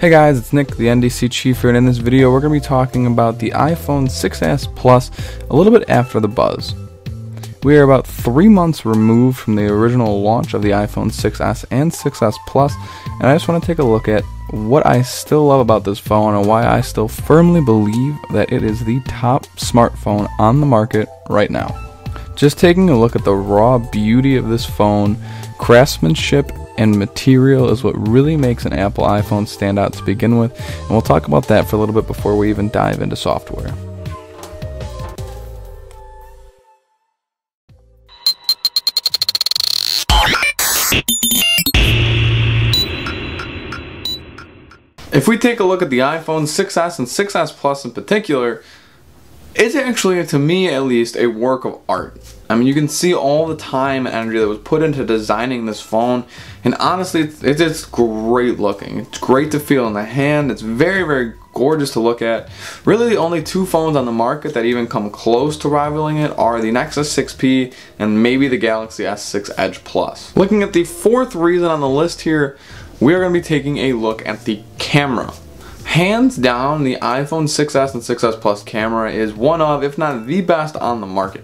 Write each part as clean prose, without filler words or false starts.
Hey guys, it's Nick, the NDC Chief here, and in this video we're going to be talking about the iPhone 6s Plus a little bit after the buzz. We are about 3 months removed from the original launch of the iPhone 6s and 6s Plus, and I just want to take a look at what I still love about this phone and why I still firmly believe that it is the top smartphone on the market right now. Just taking a look at the raw beauty of this phone, craftsmanship and material is what really makes an Apple iPhone stand out to begin with, and we'll talk about that for a little bit before we even dive into software. If we take a look at the iPhone 6s and 6s Plus in particular, it's actually, to me at least, a work of art. I mean, you can see all the time and energy that was put into designing this phone, and honestly, it's great looking. It's great to feel in the hand. It's very, very gorgeous to look at. Really, the only two phones on the market that even come close to rivaling it are the Nexus 6P and maybe the Galaxy S6 Edge Plus. Looking at the fourth reason on the list here, we are going to be taking a look at the camera. Hands down, the iPhone 6s and 6s Plus camera is one of, if not the best on the market.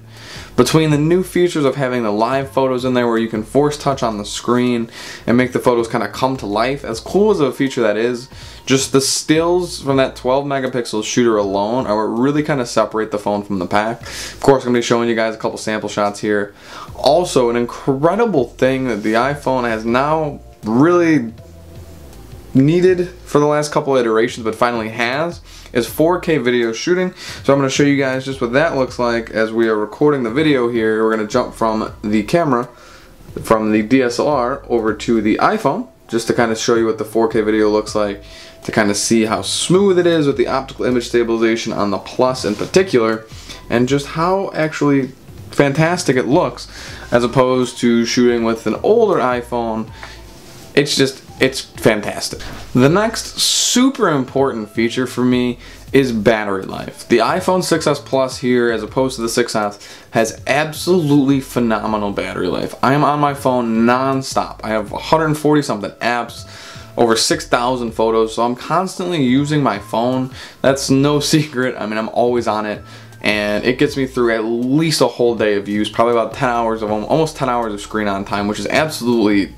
Between the new features of having the live photos in there where you can force touch on the screen and make the photos kind of come to life, as cool as a feature that is, just the stills from that 12 megapixel shooter alone are what really kind of separate the phone from the pack. Of course, I'm going to be showing you guys a couple sample shots here. Also, an incredible thing that the iPhone has now really needed for the last couple iterations but finally has is 4K video shooting. So I'm going to show you guys just what that looks like as we are recording the video here. We're going to jump from the camera, from the DSLR over to the iPhone, just to kind of show you what the 4K video looks like, to kind of see how smooth it is with the optical image stabilization on the Plus in particular, and just how actually fantastic it looks as opposed to shooting with an older iPhone. It's fantastic. The next super important feature for me is battery life. The iPhone 6s Plus here, as opposed to the 6s, has absolutely phenomenal battery life. I am on my phone non-stop. I have 140 something apps, over 6,000 photos, so I'm constantly using my phone. That's no secret. I mean, I'm always on it, and it gets me through at least a whole day of use, probably about 10 hours of, almost 10 hours of screen on time, which is absolutely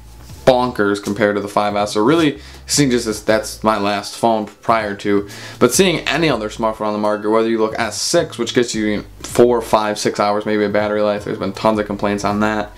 bonkers compared to the 5S. So really, seeing just this, that's my last phone prior to, but seeing any other smartphone on the market, whether you look S6, which gets you 4, 5, 6 hours maybe of battery life, there's been tons of complaints on that.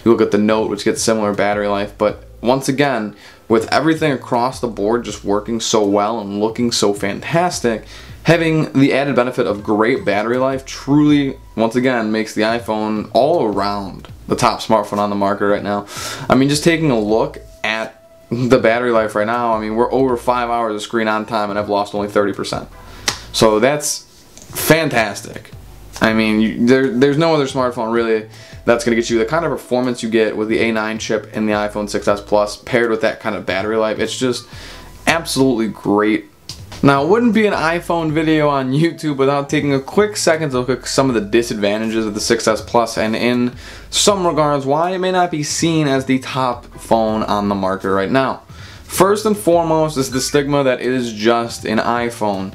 You look at the Note, which gets similar battery life, but once again, with everything across the board just working so well and looking so fantastic, having the added benefit of great battery life truly, once again, makes the iPhone all around the top smartphone on the market right now. I mean, just taking a look at the battery life right now, I mean, we're over 5 hours of screen on time and I've lost only 30%. So that's fantastic. I mean, there's no other smartphone really that's going to get you the kind of performance you get with the A9 chip in the iPhone 6s Plus paired with that kind of battery life. It's just absolutely great. Now, it wouldn't be an iPhone video on YouTube without taking a quick second to look at some of the disadvantages of the 6s Plus, and in some regards why it may not be seen as the top phone on the market right now. First and foremost is the stigma that it is just an iPhone.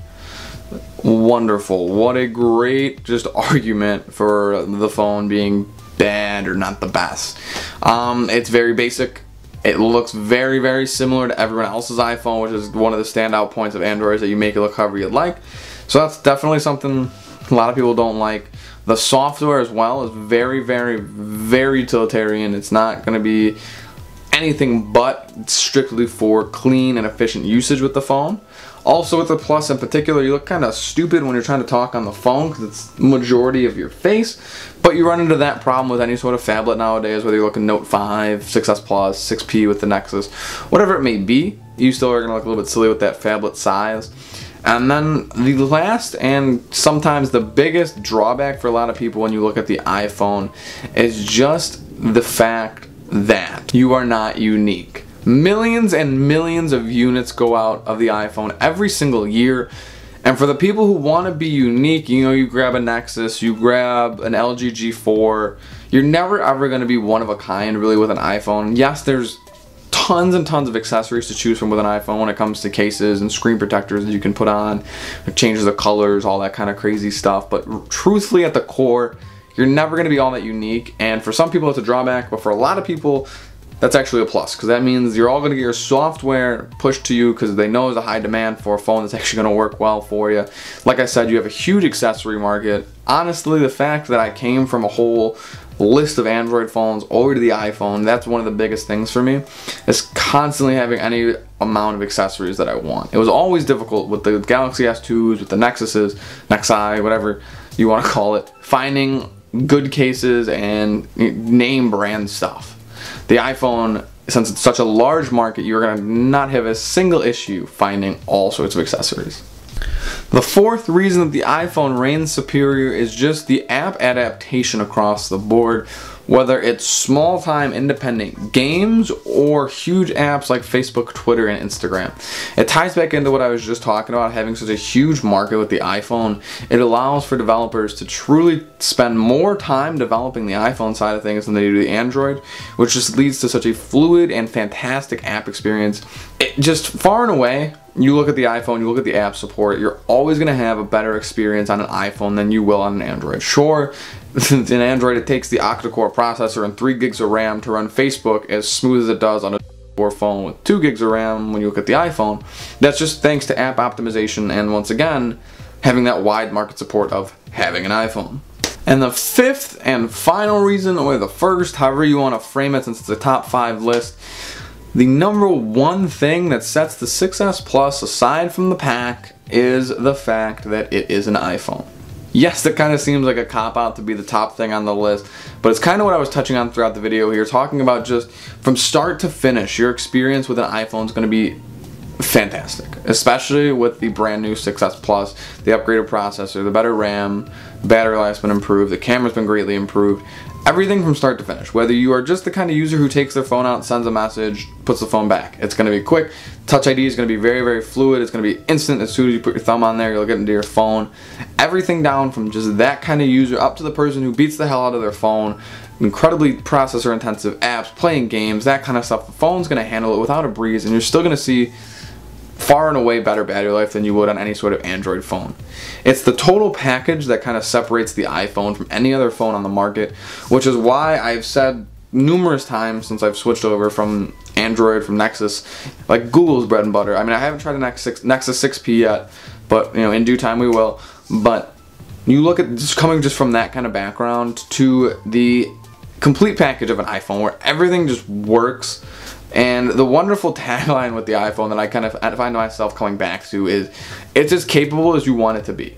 Wonderful. What a great just argument for the phone being bad or not the best. It's very basic. It looks very, very similar to everyone else's iPhone, which is one of the standout points of Android, that you make it look however you'd like. So that's definitely something a lot of people don't like. The software as well is very, very, very utilitarian. It's not going to be anything but strictly for clean and efficient usage with the phone. Also with the Plus in particular, you look kind of stupid when you're trying to talk on the phone because it's the majority of your face, but you run into that problem with any sort of phablet nowadays, whether you're looking Note 5, 6s Plus, 6P with the Nexus, whatever it may be, you still are going to look a little bit silly with that phablet size. And then the last and sometimes the biggest drawback for a lot of people when you look at the iPhone is just the fact that you are not unique. Millions and millions of units go out of the iPhone every single year, and for the people who want to be unique, you know, you grab a Nexus, you grab an LG G4, you're never ever going to be one of a kind really with an iPhone. Yes, there's tons and tons of accessories to choose from with an iPhone when it comes to cases and screen protectors that you can put on, it changes the colors, all that kind of crazy stuff. But truthfully, at the core, you're never going to be all that unique, and for some people it's a drawback, but for a lot of people that's actually a plus, because that means you're all going to get your software pushed to you because they know there's a high demand for a phone that's actually going to work well for you. Like I said, you have a huge accessory market. Honestly, the fact that I came from a whole list of Android phones over to the iPhone, that's one of the biggest things for me, is constantly having any amount of accessories that I want. It was always difficult with the Galaxy S2s, with the Nexuses, Nexi, whatever you want to call it, finding good cases and name brand stuff. The iPhone, since it's such a large market, you're going to not have a single issue finding all sorts of accessories. The fourth reason that the iPhone reigns superior is just the app adaptation across the board, whether it's small-time independent games or huge apps like Facebook, Twitter, and Instagram. It ties back into what I was just talking about, having such a huge market with the iPhone. It allows for developers to truly spend more time developing the iPhone side of things than they do the Android, which just leads to such a fluid and fantastic app experience. It just far and away, you look at the iPhone, you look at the app support, you're always going to have a better experience on an iPhone than you will on an Android. Sure, in Android it takes the octa-core processor and 3 gigs of RAM to run Facebook as smooth as it does on a phone with 2 gigs of RAM when you look at the iPhone. That's just thanks to app optimization and, once again, having that wide market support of having an iPhone. And the fifth and final reason, or the first, however you want to frame it since it's a top 5 list, the number one thing that sets the 6S Plus aside from the pack is the fact that it is an iPhone. Yes, that kind of seems like a cop-out to be the top thing on the list, but it's kind of what I was touching on throughout the video here, talking about just from start to finish, your experience with an iPhone is going to be fantastic, especially with the brand new 6S Plus, the upgraded processor, the better RAM, battery life's been improved, the camera's been greatly improved. Everything from start to finish. Whether you are just the kind of user who takes their phone out, sends a message, puts the phone back, it's going to be quick. Touch ID is going to be very, very fluid. It's going to be instant. As soon as you put your thumb on there, you'll get into your phone. Everything down from just that kind of user up to the person who beats the hell out of their phone, incredibly processor intensive apps, playing games, that kind of stuff. The phone's going to handle it without a breeze, and you're still going to see far and away better battery life than you would on any sort of Android phone. It's the total package that kind of separates the iPhone from any other phone on the market, which is why I've said numerous times since I've switched over from Android, from Nexus, like Google's bread and butter. I mean, I haven't tried the Nexus 6P yet, but in due time we will. But you look at just coming just from that kind of background to the complete package of an iPhone where everything just works. And the wonderful tagline with the iPhone that I kind of find myself coming back to is, it's as capable as you want it to be.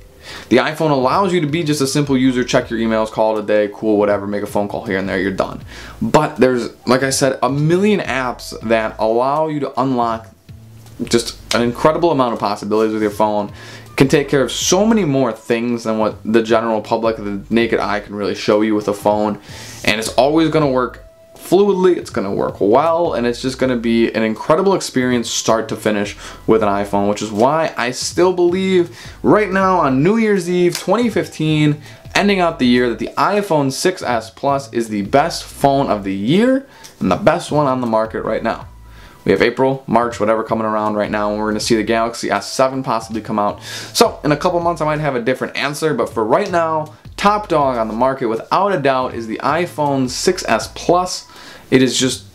The iPhone allows you to be just a simple user, check your emails, call it a day, cool, whatever, make a phone call here and there, you're done. But there's, like I said, a million apps that allow you to unlock just an incredible amount of possibilities with your phone. Can take care of so many more things than what the general public, the naked eye, can really show you with a phone. And it's always going to work fluidly, it's going to work well, and it's just going to be an incredible experience start to finish with an iPhone, which is why I still believe right now on New Year's Eve 2015, ending out the year, that the iPhone 6S Plus is the best phone of the year and the best one on the market right now. We have April, March, whatever coming around right now, and we're going to see the Galaxy S7 possibly come out. So in a couple months I might have a different answer, but for right now, top dog on the market without a doubt is the iPhone 6S Plus. It is just,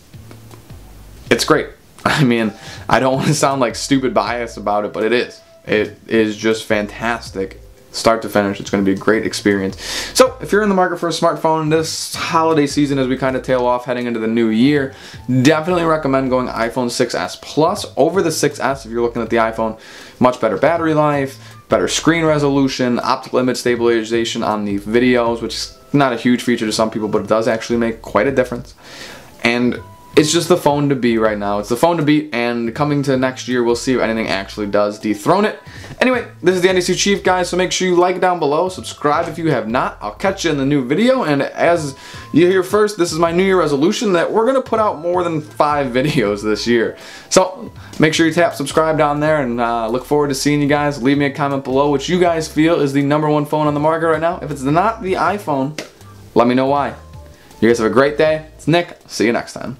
it's great. I mean, I don't want to sound like stupid bias about it, but it is. It is just fantastic. Start to finish, it's going to be a great experience. So if you're in the market for a smartphone this holiday season as we kind of tail off heading into the new year, definitely recommend going iPhone 6S Plus over the 6S if you're looking at the iPhone. Much better battery life, better screen resolution, optical image stabilization on the videos, which is not a huge feature to some people, but it does actually make quite a difference. And it's just the phone to be right now. It's the phone to beat, and coming to next year, we'll see if anything actually does dethrone it. Anyway, this is the NDC Chief, guys, so make sure you like down below, subscribe if you have not. I'll catch you in the new video, and as you hear first, this is my New Year resolution that we're going to put out more than 5 videos this year. So make sure you tap subscribe down there, and look forward to seeing you guys. Leave me a comment below which you guys feel is the #1 phone on the market right now. If it's not the iPhone, let me know why. You guys have a great day. It's Nick. See you next time.